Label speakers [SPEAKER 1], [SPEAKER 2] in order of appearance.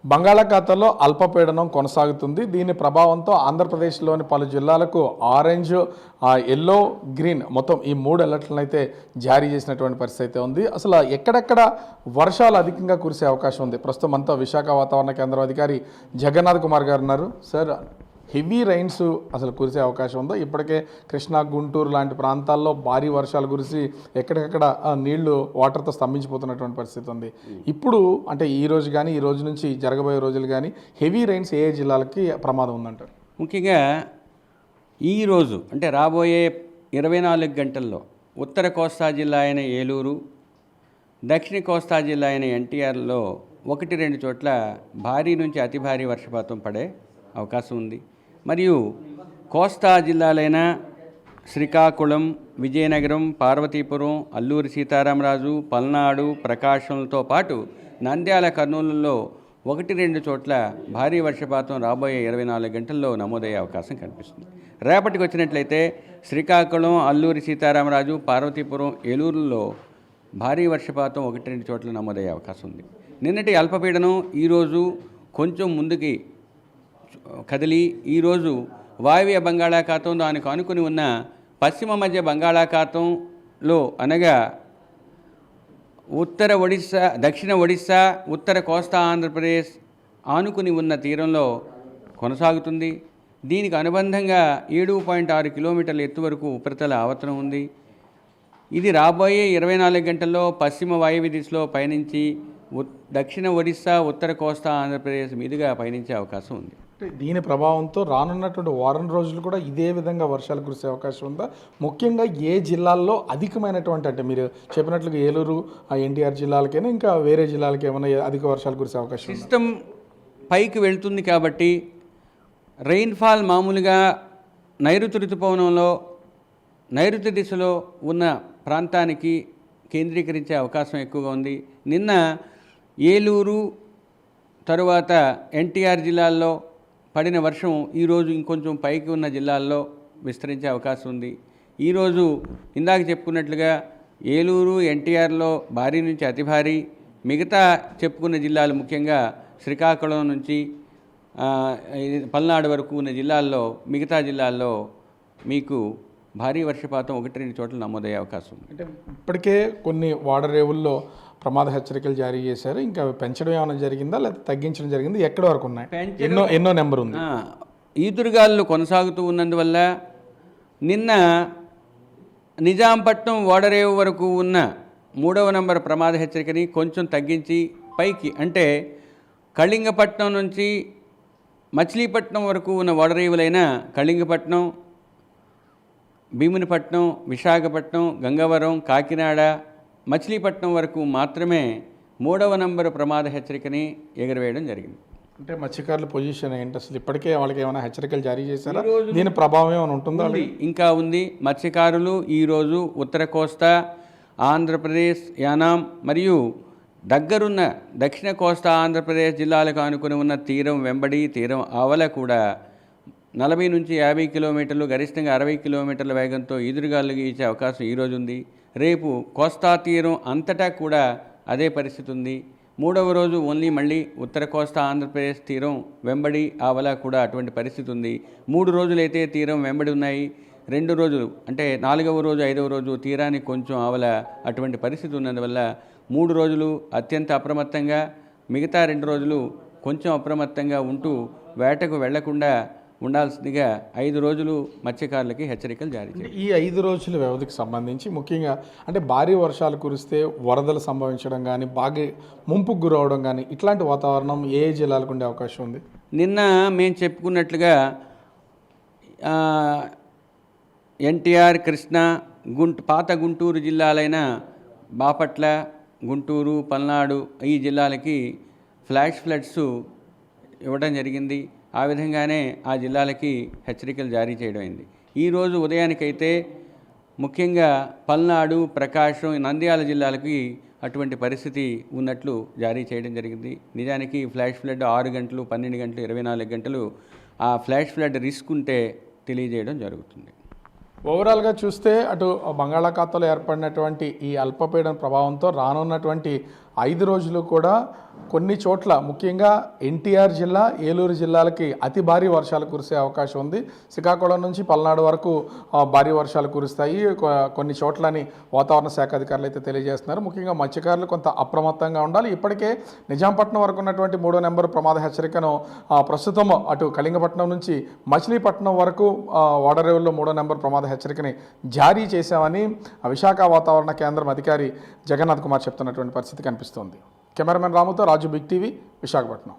[SPEAKER 1] బంగాళాఖాతంలో అల్పపీడనం కొనసాగుతుంది. దీని ప్రభావంతో ఆంధ్రప్రదేశ్లోని పలు జిల్లాలకు ఆరెంజ్, ఎల్లో, గ్రీన్ మొత్తం ఈ 3 అలర్ట్లను అయితే జారీ చేసినటువంటి పరిస్థితి అయితే ఉంది. అసలు ఎక్కడెక్కడ వర్షాలు అధికంగా కురిసే అవకాశం ఉంది? ప్రస్తుతం అంతా విశాఖ వాతావరణ కేంద్రం అధికారి జగన్నాథ్ కుమార్ గారు ఉన్నారు. సార్, హెవీ రైన్స్ అసలు కురిసే అవకాశం ఉందో? ఇప్పటికే కృష్ణా, గుంటూరు లాంటి ప్రాంతాల్లో భారీ వర్షాలు కురిసి ఎక్కడికక్కడ నీళ్లు వాటర్తో స్తంభించిపోతున్నటువంటి పరిస్థితి ఉంది. ఇప్పుడు అంటే ఈ రోజు కానీ, ఈ రోజు నుంచి జరగబోయే రోజులు కానీ హెవీ రైన్స్ ఏ జిల్లాలకి ప్రమాదం ఉందంటారు?
[SPEAKER 2] ముఖ్యంగా ఈరోజు అంటే రాబోయే 24 గంటల్లో ఉత్తర కోస్తా జిల్లా అయిన ఏలూరు, దక్షిణ కోస్తా జిల్లా అయిన ఎన్టీఆర్లో 1-2 చోట్ల భారీ నుంచి అతి భారీ వర్షపాతం పడే అవకాశం ఉంది. మరియు కోస్తా జిల్లాలైన శ్రీకాకుళం, విజయనగరం, పార్వతీపురం, అల్లూరి సీతారామరాజు, పల్నాడు, ప్రకాశంతో పాటు నంద్యాల, కర్నూలులో 1-2 చోట్ల భారీ వర్షపాతం రాబోయే 24 గంటల్లో నమోదయ్యే అవకాశం కనిపిస్తుంది. రేపటికి వచ్చినట్లయితే శ్రీకాకుళం, అల్లూరి సీతారామరాజు, పార్వతీపురం, ఏలూరులో భారీ వర్షపాతం 1-2 చోట్ల నమోదయ్యే అవకాశం ఉంది. నిన్నటి అల్పపీడనం ఈరోజు కొంచెం ముందుకి కదిలి ఈరోజు వాయువ్య బంగాళాఖాతం, దానికి ఆనుకుని ఉన్న పశ్చిమ మధ్య బంగాళాఖాతంలో అనగా ఉత్తర ఒడిశా, దక్షిణ ఒడిశా, ఉత్తర కోస్తా ఆంధ్రప్రదేశ్ ఆనుకుని ఉన్న తీరంలో కొనసాగుతుంది. దీనికి అనుబంధంగా 7.6 కిలోమీటర్ల ఎత్తు వరకు ఉపరితల ఆవర్తనం ఉంది. ఇది రాబోయే 24 గంటల్లో పశ్చిమ వాయువ్య దిశలో పయనించి దక్షిణ ఒడిశా, ఉత్తర కోస్తా ఆంధ్రప్రదేశ్ మీదుగా పయనించే అవకాశం ఉంది.
[SPEAKER 1] దీని ప్రభావంతో రానున్నటువంటి వారం రోజులు కూడా ఇదే విధంగా వర్షాలు కురిసే అవకాశం ఉందా? ముఖ్యంగా ఏ జిల్లాల్లో అధికమైనటువంటి, అంటే మీరు చెప్పినట్లుగా ఏలూరు, ఎన్టీఆర్ జిల్లాలకైనా ఇంకా వేరే జిల్లాలకి ఏమైనా అధిక వర్షాలు కురిసే అవకాశం?
[SPEAKER 2] సిస్టమ్ పైకి వెళ్తుంది కాబట్టి రెయిన్ఫాల్ మామూలుగా నైరుతి ఋతుపవనంలో నైరుతి దిశలో ఉన్న ప్రాంతానికి కేంద్రీకరించే అవకాశం ఎక్కువగా ఉంది. నిన్న ఏలూరు తరువాత ఎన్టీఆర్ జిల్లాల్లో పడిన వర్షం ఈరోజు ఇంకొంచెం పైకి ఉన్న జిల్లాల్లో విస్తరించే అవకాశం ఉంది. ఈరోజు ఇందాక చెప్పుకున్నట్లుగా ఏలూరు, ఎన్టీఆర్లో భారీ నుంచి అతి భారీ, మిగతా చెప్పుకున్న జిల్లాలు ముఖ్యంగా శ్రీకాకుళం నుంచి పల్నాడు వరకు ఉన్న జిల్లాల్లో, మిగతా జిల్లాల్లో మీకు భారీ వర్షపాతం 1-2 చోట్ల నమోదయ్యే అవకాశం ఉంది.
[SPEAKER 1] అంటే ఇప్పటికే కొన్ని వాడరేవుల్లో ప్రమాద హెచ్చరికలు జారీ చేశారు. ఇంకా పెంచడం ఏమైనా జరిగిందా లేకపోతే తగ్గించడం జరిగింది? ఎక్కడి వరకు ఉన్నాయి? ఎన్నో నెంబర్ ఉంది.
[SPEAKER 2] ఈదురుగాలు కొనసాగుతూ ఉన్నందువల్ల నిన్న నిజాంపట్నం ఓడరేవు వరకు ఉన్న 3వ నంబర్ ప్రమాద హెచ్చరికని కొంచెం తగ్గించి పైకి, అంటే కళింగపట్నం నుంచి మచిలీపట్నం వరకు ఉన్న ఓడరేవులైన కళింగపట్నం, భీమునిపట్నం, విశాఖపట్నం, గంగవరం, కాకినాడ, మచిలీపట్నం వరకు మాత్రమే 3వ నంబరు ప్రమాద హెచ్చరికని ఎగురవేయడం జరిగింది.
[SPEAKER 1] అంటే మత్స్యకారుల పొజిషన్ ఏంటి అసలు? ఇప్పటికే వాళ్ళకి ఏమైనా హెచ్చరికలు జారీ చేశారా? దీని ప్రభావం ఏమైనా ఉంటుందా?
[SPEAKER 2] ఇంకా ఉంది. మత్స్యకారులు ఈరోజు ఉత్తర కోస్తా ఆంధ్రప్రదేశ్, యానాం మరియు దగ్గరున్న దక్షిణ కోస్తా ఆంధ్రప్రదేశ్ జిల్లాలకు ఆనుకుని ఉన్న తీరం వెంబడి, తీరం ఆవల కూడా 40 నుంచి 50 కిలోమీటర్లు, గరిష్టంగా 60 కిలోమీటర్ల వేగంతో ఈదురుగాలు వీచే అవకాశం ఈరోజు ఉంది. రేపు కోస్తా తీరం అంతటా కూడా అదే పరిస్థితి ఉంది. 3వ రోజు ఓన్లీ మళ్ళీ ఉత్తర కోస్తా ఆంధ్రప్రదేశ్ తీరం వెంబడి ఆవల కూడా అటువంటి పరిస్థితి ఉంది. 3 రోజులైతే తీరం వెంబడి ఉన్నాయి. 2 రోజులు అంటే 4వ రోజు, 5వ రోజు తీరానికి కొంచెం ఆవల అటువంటి పరిస్థితి ఉన్నందువల్ల 3 రోజులు అత్యంత అప్రమత్తంగా, మిగతా 2 రోజులు కొంచెం అప్రమత్తంగా ఉంటూ వేటకు వెళ్లకుండా ఉండాల్సిందిగా 5 రోజులు మత్స్యకారులకి హెచ్చరికలు జారీ చేశారు.
[SPEAKER 1] ఈ 5 రోజుల వ్యవధికి సంబంధించి ముఖ్యంగా అంటే భారీ వర్షాలు కురిస్తే వరదలు సంభవించడం కానీ, బాగా ముంపుకు గురవడం కానీ ఇట్లాంటి వాతావరణం ఏ జిల్లాలకు ఉండే అవకాశం ఉంది?
[SPEAKER 2] నిన్న మేము చెప్పుకున్నట్లుగా ఎన్టీఆర్, కృష్ణా, పాత గుంటూరు జిల్లాలైన బాపట్ల, గుంటూరు, పల్నాడు ఈ జిల్లాలకి ఫ్లాష్ ఫ్లడ్స్ ఇవ్వడం జరిగింది. ఆ విధంగానే ఆ జిల్లాలకి హెచ్చరికలు జారీ చేయడం అయింది. ఈరోజు ఉదయానికైతే ముఖ్యంగా పల్నాడు, ప్రకాశం, నంద్యాల జిల్లాలకి అటువంటి పరిస్థితి ఉన్నట్లు జారీ చేయడం జరిగింది. నిజానికి ఫ్లాష్ ఫ్లడ్ 6 గంటలు, 12 గంటలు, 24 గంటలు ఆ ఫ్లాష్ ఫ్లడ్ రిస్క్ ఉంటే తెలియజేయడం జరుగుతుంది.
[SPEAKER 1] ఓవరాల్గా చూస్తే అటు బంగాళాఖాతంలో ఏర్పడినటువంటి ఈ అల్పపీడన ప్రభావంతో రానున్నటువంటి 5 రోజులు కూడా కొన్ని చోట్ల ముఖ్యంగా ఎన్టీఆర్ జిల్లా, ఏలూరు జిల్లాలకి అతి భారీ వర్షాలు కురిసే అవకాశం ఉంది. శ్రీకాకుళం నుంచి పల్నాడు వరకు భారీ వర్షాలు కురుస్తాయి కొన్ని చోట్లని వాతావరణ శాఖ అధికారులు అయితే తెలియజేస్తున్నారు. ముఖ్యంగా మత్స్యకారులు కొంత అప్రమత్తంగా ఉండాలి. ఇప్పటికే నిజాంపట్నం వరకు ఉన్నటువంటి 3వ నెంబర్ ప్రమాద హెచ్చరికను ప్రస్తుతం అటు కళింగపట్నం నుంచి మచిలీపట్నం వరకు ఓడరేవుల్లో 3వ నెంబర్ ప్రమాద హెచ్చరికని జారీ చేశామని విశాఖ వాతావరణ కేంద్రం అధికారి జగన్నాథ్ కుమార్ చెప్తున్నటువంటి పరిస్థితి కనిపిస్తోంది. కెమెరామెన్ రాముతో రాజు, బిగ్ టీవీ, విశాఖపట్నం.